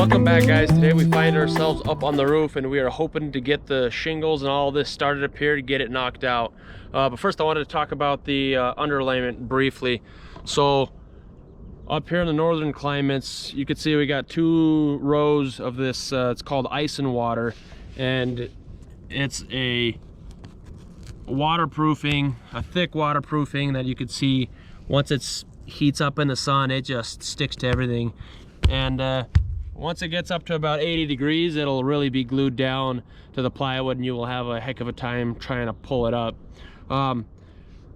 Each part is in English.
Welcome back, guys. Today we find ourselves up on the roof and we are hoping to get the shingles and all this started up here to get it knocked out. But first I wanted to talk about the underlayment briefly. So up here in the northern climates, you can see we got 2 rows of this, it's called ice and water, and it's a waterproofing, a thick waterproofing that you can see once it heats up in the sun, it just sticks to everything. And once it gets up to about 80 degrees, it'll really be glued down to the plywood and you will have a heck of a time trying to pull it up.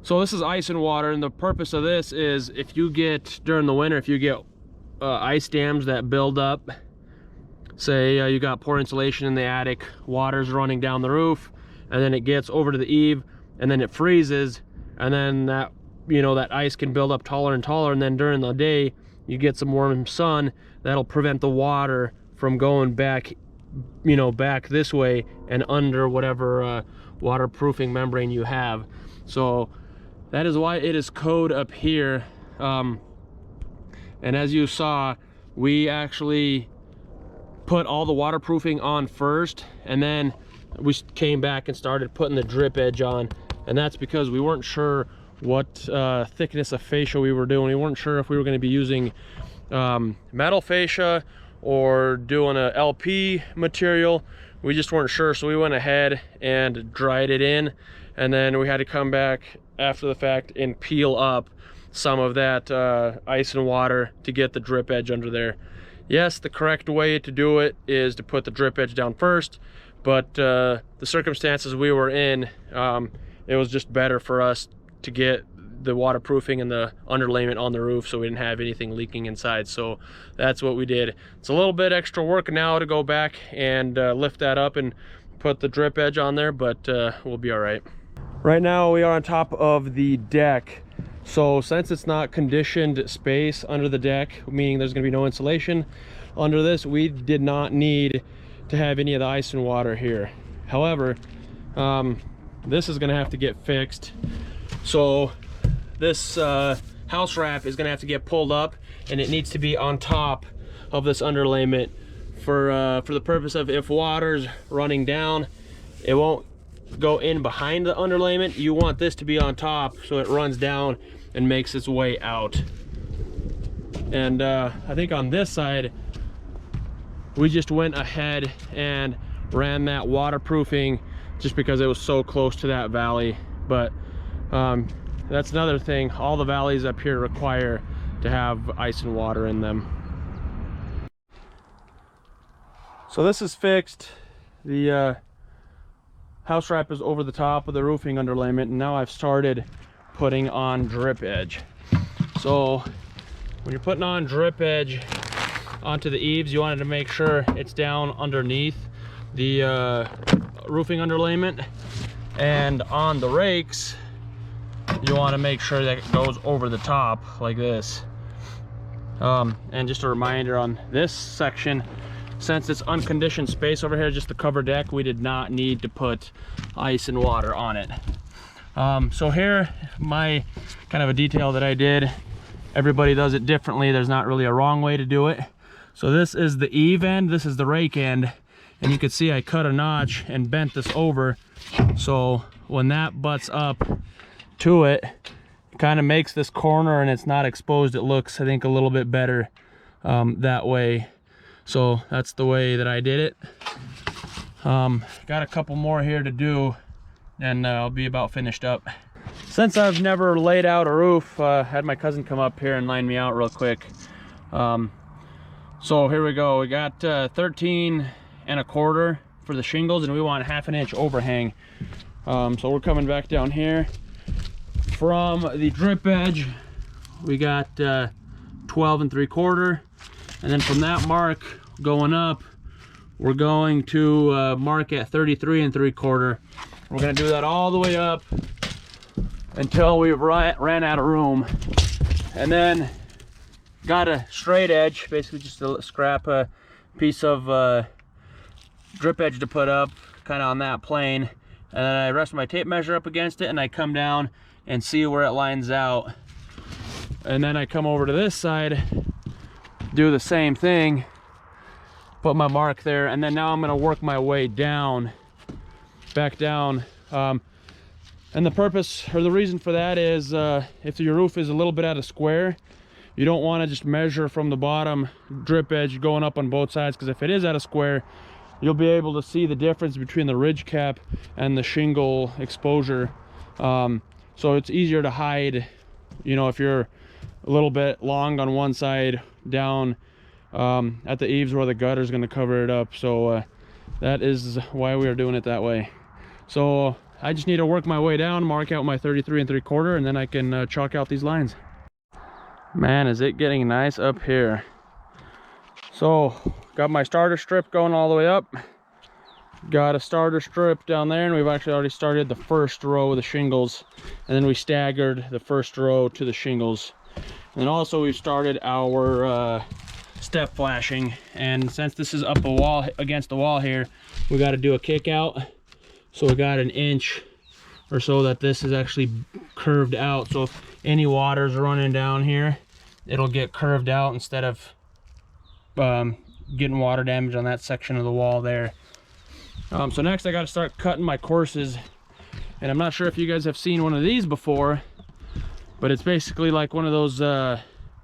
So this is ice and water, and the purpose of this is if you get, during the winter, if you get ice dams that build up, say you got poor insulation in the attic, water's running down the roof, and then it gets over to the eave, and then it freezes, and then that, you know, that ice can build up taller and taller, and then during the day you get some warm sun, that'll prevent the water from going back, you know, back this way and under whatever waterproofing membrane you have. So that is why it is code up here. And as you saw, we actually put all the waterproofing on first, and then we came back and started putting the drip edge on, and that's because we weren't sure what thickness of fascia we were doing. We weren't sure if we were going to be using metal fascia or doing a LP material. We just weren't sure, so we went ahead and dried it in, and then we had to come back after the fact and peel up some of that ice and water to get the drip edge under there. Yes, the correct way to do it is to put the drip edge down first, but the circumstances we were in, it was just better for us to get the waterproofing and the underlayment on the roof so we didn't have anything leaking inside. So that's what we did. It's a little bit extra work now to go back and lift that up and put the drip edge on there, but we'll be all right. Right now we are on top of the deck. So since it's not conditioned space under the deck, meaning there's going to be no insulation under this, we did not need to have any of the ice and water here. However, this is going to have to get fixed. So this house wrap is going to have to get pulled up, and it needs to be on top of this underlayment for the purpose of, if water's running down, it won't go in behind the underlayment. You want this to be on top so it runs down and makes its way out. And I think on this side we just went ahead and ran that waterproofing just because it was so close to that valley. But that's another thing, all the valleys up here require to have ice and water in them. So this is fixed. The house wrap is over the top of the roofing underlayment, and now I've started putting on drip edge. So when you're putting on drip edge onto the eaves, you wanted to make sure it's down underneath the roofing underlayment, and on the rakes you want to make sure that it goes over the top like this. And just a reminder on this section, since it's unconditioned space over here, just the cover deck, we did not need to put ice and water on it. So here, my kind of a detail that I did, everybody does it differently. There's not really a wrong way to do it. So this is the eave end, this is the rake end, and you can see I cut a notch and bent this over, so when that butts up to it, it kind of makes this corner and it's not exposed. It looks, I think, a little bit better that way. So that's the way that I did it. Got a couple more here to do, and I'll be about finished up. Since I've never laid out a roof, had my cousin come up here and line me out real quick. So here we go. We got 13 1/4 for the shingles, and we want 1/2 inch overhang. So we're coming back down here from the drip edge. We got 12 3/4, and then from that mark going up, we're going to mark at 33 3/4. We're going to do that all the way up until we ran out of room, and then got a straight edge, basically just a scrap piece of drip edge to put up kind of on that plane, and then I rest my tape measure up against it and I come down and see where it lines out, and then I come over to this side, do the same thing, put my mark there, and then now I'm gonna work my way down, back down. And the purpose or the reason for that is if your roof is a little bit out of square, you don't want to just measure from the bottom drip edge going up on both sides, because if it is out of square, you'll be able to see the difference between the ridge cap and the shingle exposure. So it's easier to hide, you know, if you're a little bit long on one side down at the eaves where the gutter is going to cover it up. So that is why we are doing it that way. So I just need to work my way down, mark out my 33 3/4, and then I can chalk out these lines. Man, is it getting nice up here. So got my starter strip going all the way up, got a starter strip down there, and we've actually already started the first row of the shingles, and then we staggered the first row to the shingles. And then also we've started our step flashing, and since this is up a wall against the wall here, we got to do a kick out. So we got an inch or so that this is actually curved out, so if any water's running down here, it'll get curved out instead of getting water damage on that section of the wall there. So next I got to start cutting my courses, and I'm not sure if you guys have seen one of these before, but it's basically like one of those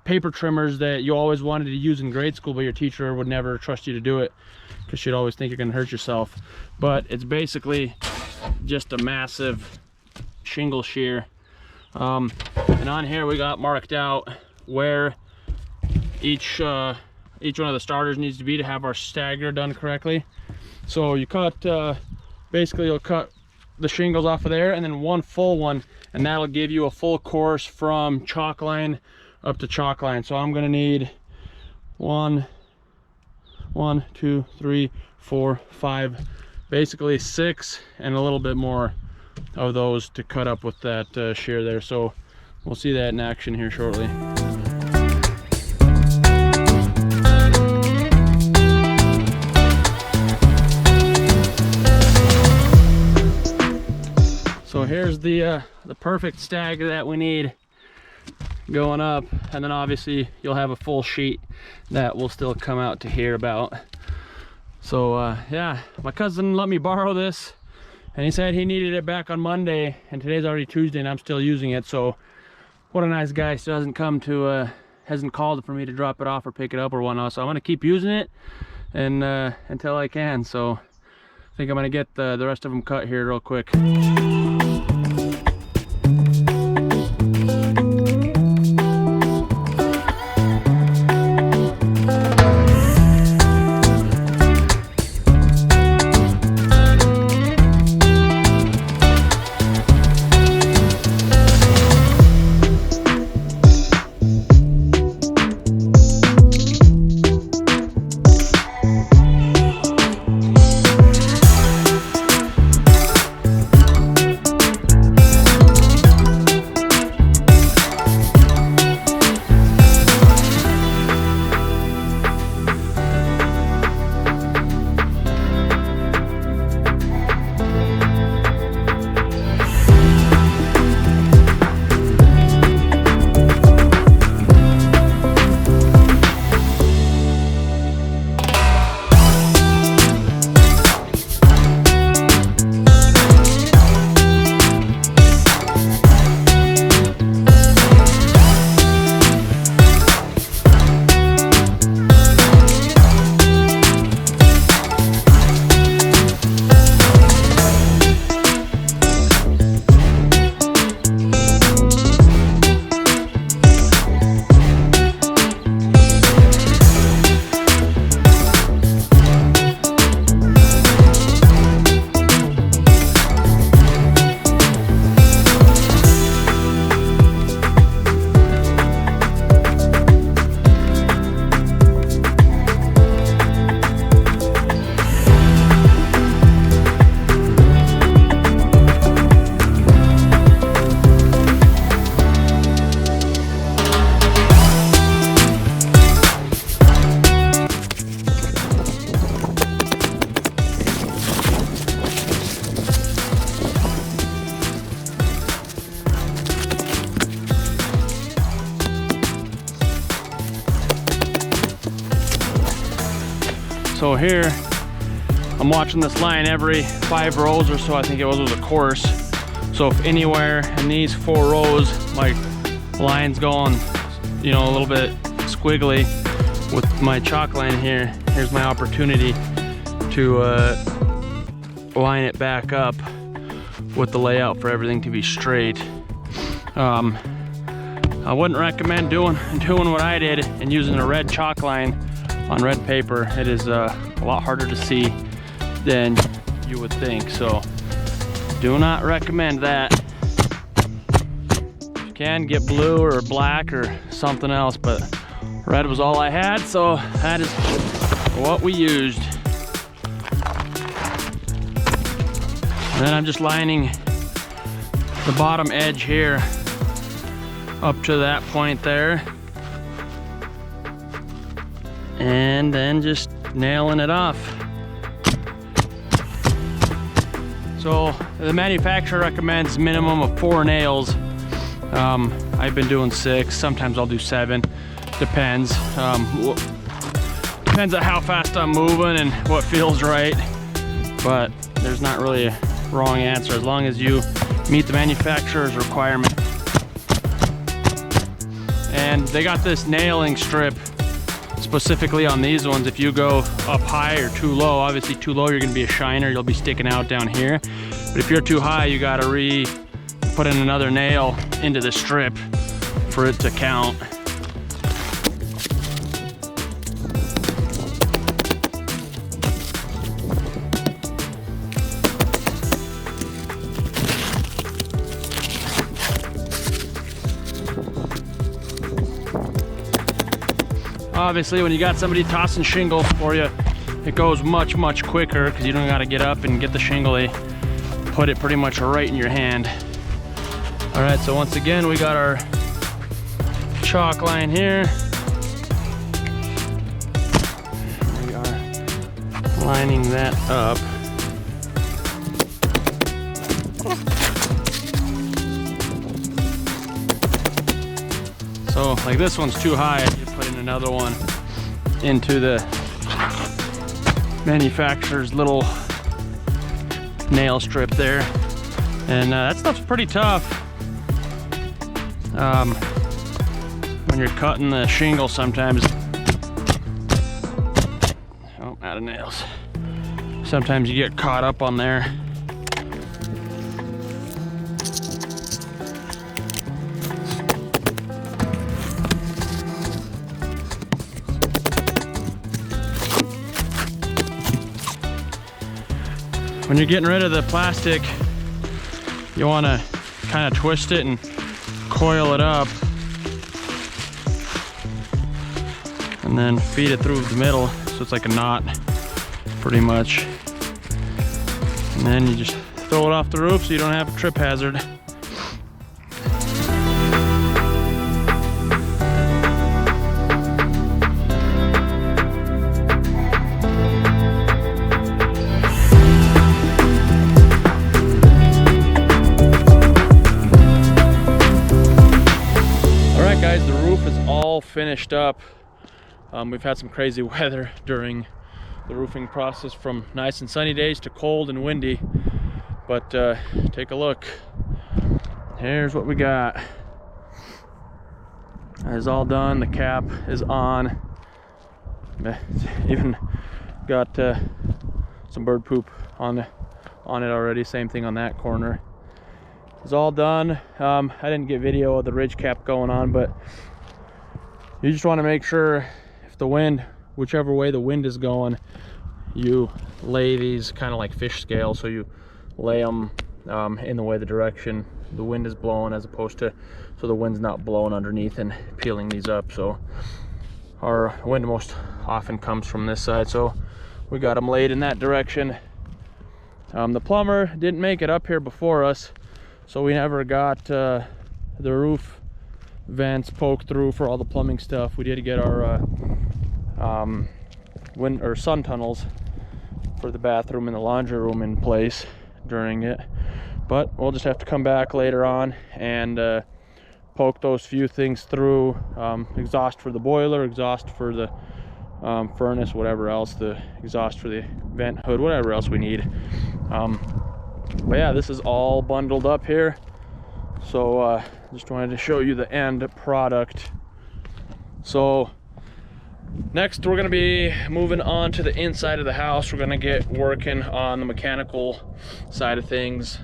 paper trimmers that you always wanted to use in grade school, but your teacher would never trust you to do it because she'd always think you're gonna hurt yourself. But it's basically just a massive shingle shear, and on here we got marked out where each one of the starters needs to be to have our stagger done correctly. So you cut basically you'll cut the shingles off of there, and then one full one, and that'll give you a full course from chalk line up to chalk line. So I'm gonna need 1, 2, 3, 4, 5, basically 6 and a little bit more of those to cut up with that shear there. So we'll see that in action here shortly. So here's the perfect stagger that we need going up, and then obviously you'll have a full sheet that will still come out to here about. So yeah, my cousin let me borrow this, and he said he needed it back on Monday, and today's already Tuesday and I'm still using it. So what a nice guy. Still hasn't come to hasn't called for me to drop it off or pick it up or whatnot. So I'm gonna keep using it and until I can. So I think I'm gonna get the rest of them cut here real quick. So here, I'm watching this line every 5 rows or so. I think it was a course. So if anywhere in these 4 rows, my line's going, you know, a little bit squiggly with my chalk line here, here's my opportunity to line it back up with the layout for everything to be straight. I wouldn't recommend doing what I did and using a red chalk line on red paper. It is a lot harder to see than you would think, so do not recommend that. You can get blue or black or something else, but red was all I had, so that is what we used. And then I'm just lining the bottom edge here up to that point there, and then just nailing it off. So the manufacturer recommends minimum of 4 nails. I've been doing 6, sometimes I'll do 7, depends. Depends on how fast I'm moving and what feels right, but there's not really a wrong answer as long as you meet the manufacturer's requirement. And they got this nailing strip specifically on these ones. If you go up high or too low, obviously too low you're gonna be a shiner, you'll be sticking out down here. But if you're too high, you gotta put in another nail into the strip for it to count. Obviously, when you got somebody tossing shingles for you, it goes much quicker because you don't got to get up and get the shingle. They put it pretty much right in your hand. All right, so once again, we got our chalk line here. We are lining that up. So like this one's too high, I need to put in another one into the manufacturer's little nail strip there. And that stuff's pretty tough. When you're cutting the shingle sometimes, oh, out of nails. Sometimes you get caught up on there. When you're getting rid of the plastic, you want to kind of twist it and coil it up and then feed it through the middle so it's like a knot pretty much, and then you just throw it off the roof so you don't have a trip hazard. Guys, the roof is all finished up. We've had some crazy weather during the roofing process, from nice and sunny days to cold and windy, but take a look. Here's what we got. It's all done. The cap is on. Even got some bird poop on it already. Same thing on that corner. It's all done. I didn't get video of the ridge cap going on, but you just want to make sure if the wind, whichever way the wind is going, you lay these kind of like fish scales, so you lay them in the way the direction the wind is blowing, as opposed to so the wind's not blowing underneath and peeling these up. So our wind most often comes from this side, so we got them laid in that direction. The plumber didn't make it up here before us, so we never got the roof vents poked through for all the plumbing stuff. We did get our wind or sun tunnels for the bathroom and the laundry room in place during it, but we'll just have to come back later on and poke those few things through. Exhaust for the boiler, exhaust for the furnace, whatever else, the exhaust for the vent hood, whatever else we need. But yeah, this is all bundled up here. So just wanted to show you the end product. So next we're going to be moving on to the inside of the house. We're going to get working on the mechanical side of things,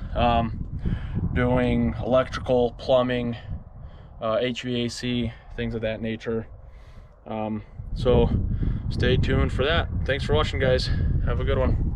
doing electrical, plumbing, HVAC, things of that nature. So stay tuned for that. Thanks for watching, guys. Have a good one.